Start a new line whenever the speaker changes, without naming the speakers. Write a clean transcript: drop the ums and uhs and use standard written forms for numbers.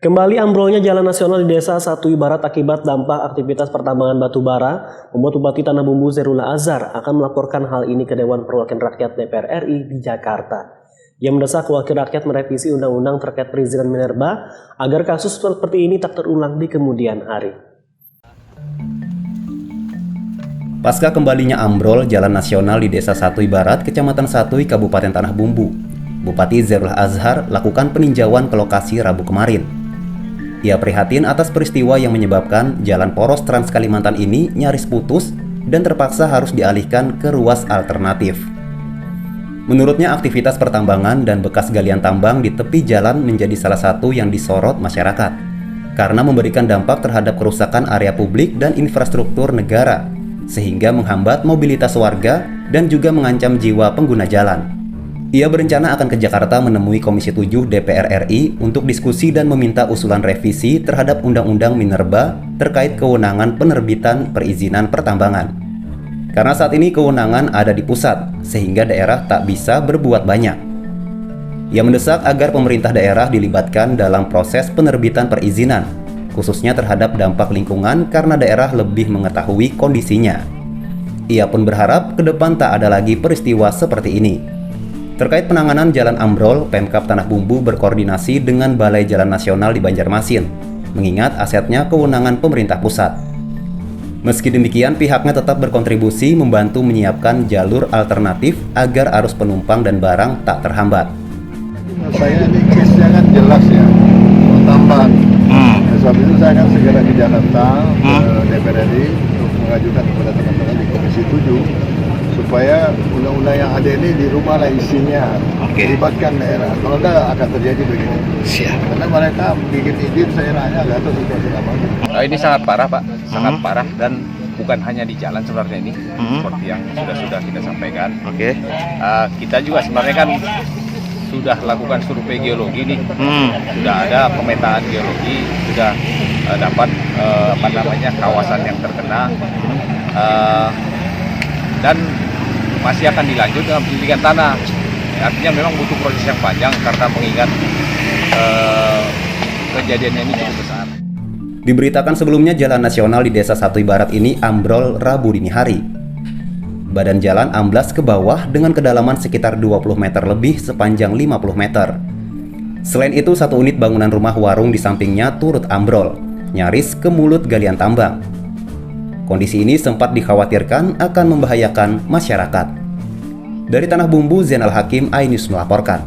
Kembali ambrolnya jalan nasional di Desa Satui Barat akibat dampak aktivitas pertambangan batu bara membuat Bupati Tanah Bumbu Zerula Azhar akan melaporkan hal ini ke Dewan Perwakilan Rakyat DPR RI di Jakarta. Ia mendesak wakil rakyat merevisi undang-undang terkait perizinan minerba agar kasus seperti ini tak terulang di kemudian hari.
Pasca kembalinya ambrol jalan nasional di Desa Satui Barat, Kecamatan Satui, Kabupaten Tanah Bumbu, Bupati Zerula Azhar lakukan peninjauan ke lokasi Rabu kemarin. Ia prihatin atas peristiwa yang menyebabkan jalan poros Trans Kalimantan ini nyaris putus dan terpaksa harus dialihkan ke ruas alternatif. Menurutnya, aktivitas pertambangan dan bekas galian tambang di tepi jalan menjadi salah satu yang disorot masyarakat karena memberikan dampak terhadap kerusakan area publik dan infrastruktur negara, sehingga menghambat mobilitas warga dan juga mengancam jiwa pengguna jalan. Ia berencana akan ke Jakarta menemui Komisi 7 DPR RI untuk diskusi dan meminta usulan revisi terhadap Undang-Undang Minerba terkait kewenangan penerbitan perizinan pertambangan. Karena saat ini kewenangan ada di pusat, sehingga daerah tak bisa berbuat banyak. Ia mendesak agar pemerintah daerah dilibatkan dalam proses penerbitan perizinan, khususnya terhadap dampak lingkungan karena daerah lebih mengetahui kondisinya. Ia pun berharap ke depan tak ada lagi peristiwa seperti ini. Terkait penanganan jalan ambrol, Pemkab Tanah Bumbu berkoordinasi dengan Balai Jalan Nasional di Banjarmasin, mengingat asetnya kewenangan pemerintah pusat. Meski demikian, pihaknya tetap berkontribusi membantu menyiapkan jalur alternatif agar arus penumpang dan barang tak terhambat.
Menurut saya ini case-nya kan jelas ya, tambahan. Sebab itu saya akan segera ke Jakarta, ke DPR RI untuk mengajukan kepada teman-teman di Komisi 7 supaya undang-undang yang ada ini dirubahlah isinya, libatkan daerah. Kalau tidak akan terjadi begini. Karena mereka bikin izin saya nanya nggak tahu situasi apa.
Ini sangat parah, Pak, sangat parah, dan bukan hanya di jalan sebenarnya ini, seperti yang sudah kita sampaikan. Kita juga sebenarnya kan sudah lakukan survei geologi nih, sudah ada pemetaan geologi, sudah dapat kawasan yang terkena, dan masih akan dilanjut dengan penyelidikan tanah. Artinya memang butuh proses yang panjang karena mengingat kejadiannya ini cukup besar.
Diberitakan sebelumnya jalan nasional di Desa Satui Barat ini ambrol Rabu dini hari. Badan jalan amblas ke bawah dengan kedalaman sekitar 20 meter lebih sepanjang 50 meter. Selain itu, satu unit bangunan rumah warung di sampingnya turut ambrol, nyaris ke mulut galian tambang. Kondisi ini sempat dikhawatirkan akan membahayakan masyarakat. Dari Tanah Bumbu, Zainal Hakim, iNews melaporkan.